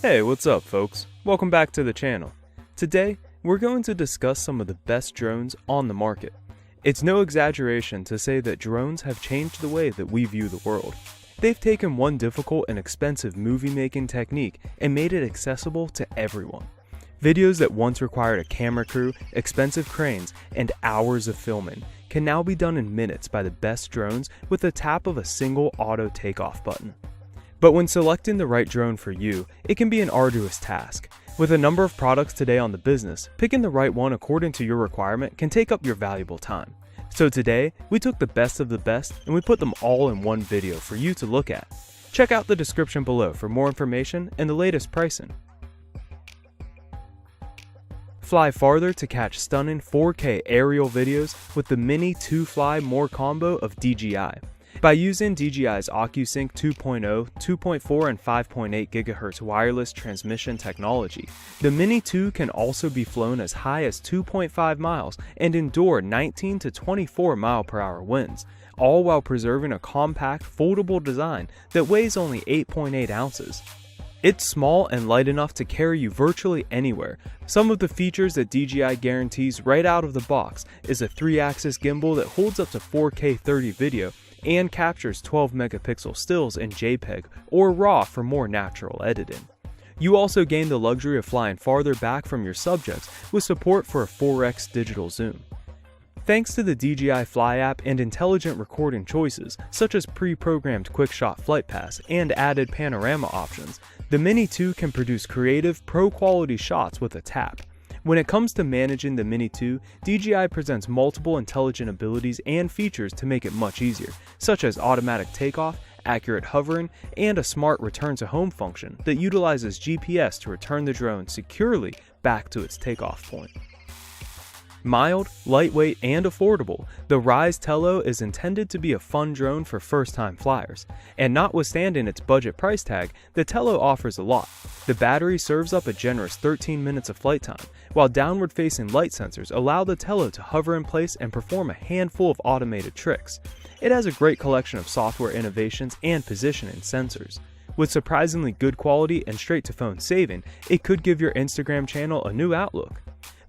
Hey, what's up folks? Welcome back to the channel. Today, we're going to discuss some of the best drones on the market. It's no exaggeration to say that drones have changed the way that we view the world. They've taken one difficult and expensive movie-making technique and made it accessible to everyone. Videos that once required a camera crew, expensive cranes, and hours of filming can now be done in minutes by the best drones with the tap of a single auto takeoff button. But when selecting the right drone for you, it can be an arduous task. With a number of products today on the business, picking the right one according to your requirement can take up your valuable time. So today, we took the best of the best and we put them all in one video for you to look at. Check out the description below for more information and the latest pricing. Fly farther to catch stunning 4K aerial videos with the Mini 2 Fly More combo of DJI. By using DJI's OcuSync 2.0, 2.4, and 5.8 GHz wireless transmission technology, the Mini 2 can also be flown as high as 2.5 miles and endure 19 to 24 mph winds, all while preserving a compact, foldable design that weighs only 8.8 ounces. It's small and light enough to carry you virtually anywhere. Some of the features that DJI guarantees right out of the box is a 3-axis gimbal that holds up to 4K 30 video and captures 12 megapixel stills in JPEG or RAW for more natural editing. You also gain the luxury of flying farther back from your subjects with support for a 4x digital zoom. Thanks to the DJI Fly app and intelligent recording choices, such as pre-programmed quick-shot flight paths and added panorama options, the Mini 2 can produce creative, pro-quality shots with a tap. When it comes to managing the Mini 2, DJI presents multiple intelligent abilities and features to make it much easier, such as automatic takeoff, accurate hovering, and a smart return to home function that utilizes GPS to return the drone securely back to its takeoff point. Mild, lightweight, and affordable, the Ryze Tello is intended to be a fun drone for first-time flyers. And notwithstanding its budget price tag, the Tello offers a lot. The battery serves up a generous 13 minutes of flight time, while downward-facing light sensors allow the Tello to hover in place and perform a handful of automated tricks. It has a great collection of software innovations and positioning sensors. With surprisingly good quality and straight-to-phone saving, it could give your Instagram channel a new outlook.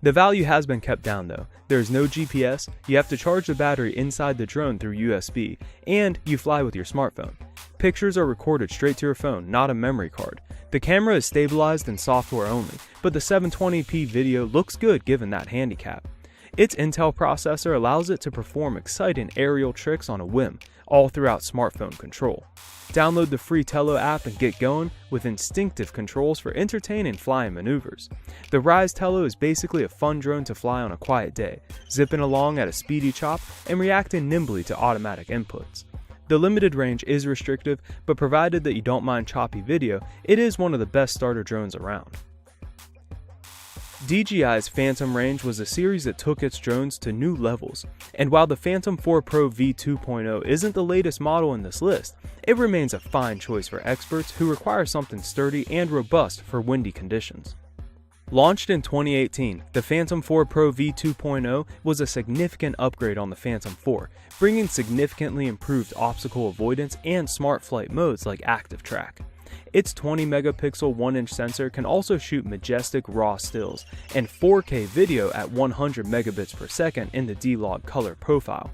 The value has been kept down though. There is no GPS, you have to charge the battery inside the drone through USB, and you fly with your smartphone. Pictures are recorded straight to your phone, not a memory card. The camera is stabilized in software only, but the 720p video looks good given that handicap. Its Intel processor allows it to perform exciting aerial tricks on a whim, all throughout smartphone control. Download the free Tello app and get going with instinctive controls for entertaining flying maneuvers. The Ryze Tello is basically a fun drone to fly on a quiet day, zipping along at a speedy chop and reacting nimbly to automatic inputs. The limited range is restrictive, but provided that you don't mind choppy video, it is one of the best starter drones around. DJI's Phantom range was a series that took its drones to new levels, and while the Phantom 4 Pro V2.0 isn't the latest model in this list, it remains a fine choice for experts who require something sturdy and robust for windy conditions. Launched in 2018, the Phantom 4 Pro V2.0 was a significant upgrade on the Phantom 4, bringing significantly improved obstacle avoidance and smart flight modes like Active Track. Its 20 megapixel 1-inch sensor can also shoot majestic raw stills and 4K video at 100 megabits per second in the D-Log color profile.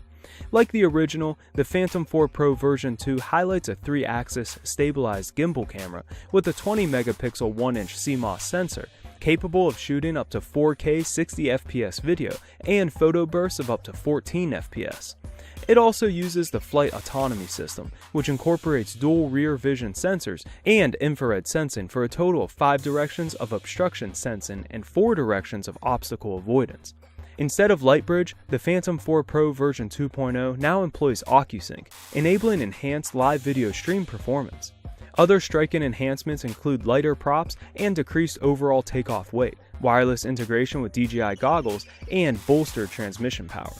Like the original, the Phantom 4 Pro version 2 highlights a 3-axis stabilized gimbal camera with a 20 megapixel 1-inch CMOS sensor, capable of shooting up to 4K 60 FPS video and photo bursts of up to 14 FPS. It also uses the Flight Autonomy System, which incorporates dual rear vision sensors and infrared sensing for a total of 5 directions of obstruction sensing and 4 directions of obstacle avoidance. Instead of Lightbridge, the Phantom 4 Pro version 2.0 now employs OcuSync, enabling enhanced live video stream performance. Other striking enhancements include lighter props and decreased overall takeoff weight, wireless integration with DJI goggles, and bolstered transmission power.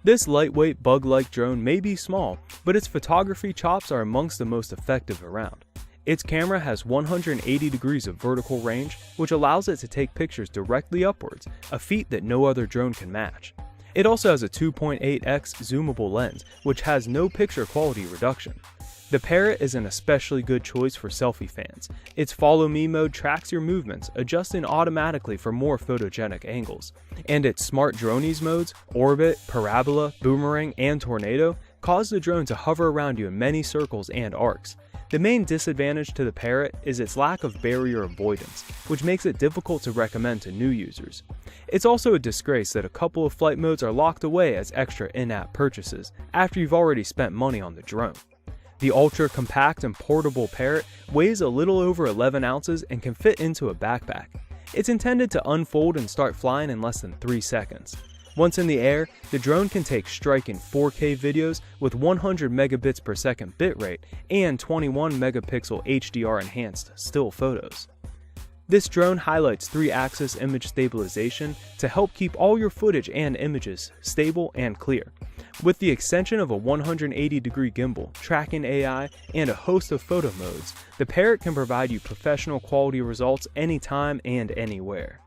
This lightweight bug-like drone may be small, but its photography chops are amongst the most effective around. Its camera has 180 degrees of vertical range, which allows it to take pictures directly upwards, a feat that no other drone can match. It also has a 2.8x zoomable lens, which has no picture quality reduction. The Parrot is an especially good choice for selfie fans. Its follow me mode tracks your movements, adjusting automatically for more photogenic angles. And its smart dronies modes, orbit, parabola, boomerang, and tornado, cause the drone to hover around you in many circles and arcs. The main disadvantage to the Parrot is its lack of barrier avoidance, which makes it difficult to recommend to new users. It's also a disgrace that a couple of flight modes are locked away as extra in-app purchases after you've already spent money on the drone. The ultra-compact and portable Parrot weighs a little over 11 ounces and can fit into a backpack. It's intended to unfold and start flying in less than 3 seconds. Once in the air, the drone can take striking 4K videos with 100 megabits per second bitrate and 21 megapixel HDR enhanced still photos. This drone highlights 3-axis image stabilization to help keep all your footage and images stable and clear. With the extension of a 180-degree gimbal, tracking AI, and a host of photo modes, the Parrot can provide you professional quality results anytime and anywhere.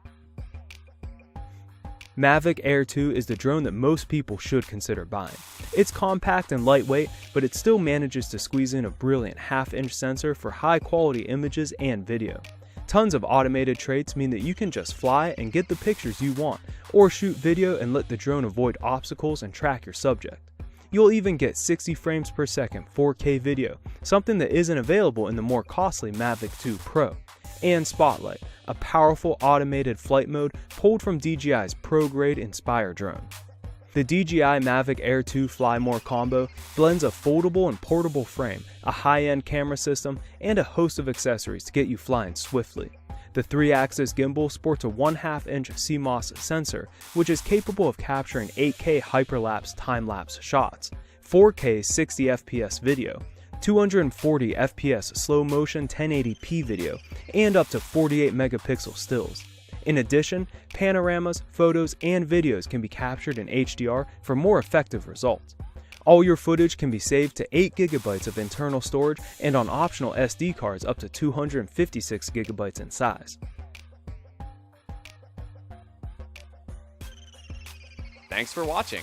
Mavic Air 2 is the drone that most people should consider buying. It's compact and lightweight, but it still manages to squeeze in a brilliant half-inch sensor for high-quality images and video. Tons of automated traits mean that you can just fly and get the pictures you want, or shoot video and let the drone avoid obstacles and track your subject. You'll even get 60 frames per second 4K video, something that isn't available in the more costly Mavic 2 Pro. And Spotlight, a powerful automated flight mode pulled from DJI's pro-grade Inspire drone. The DJI Mavic Air 2 Fly More combo blends a foldable and portable frame, a high-end camera system, and a host of accessories to get you flying swiftly. The 3-axis gimbal sports a 1/2-inch CMOS sensor, which is capable of capturing 8K hyperlapse time-lapse shots, 4K 60 FPS video, 240 FPS slow motion 1080p video, and up to 48 megapixel stills. In addition, panoramas, photos, and videos can be captured in HDR for more effective results. All your footage can be saved to 8 GB of internal storage and on optional SD cards up to 256 GB in size. Thanks for watching.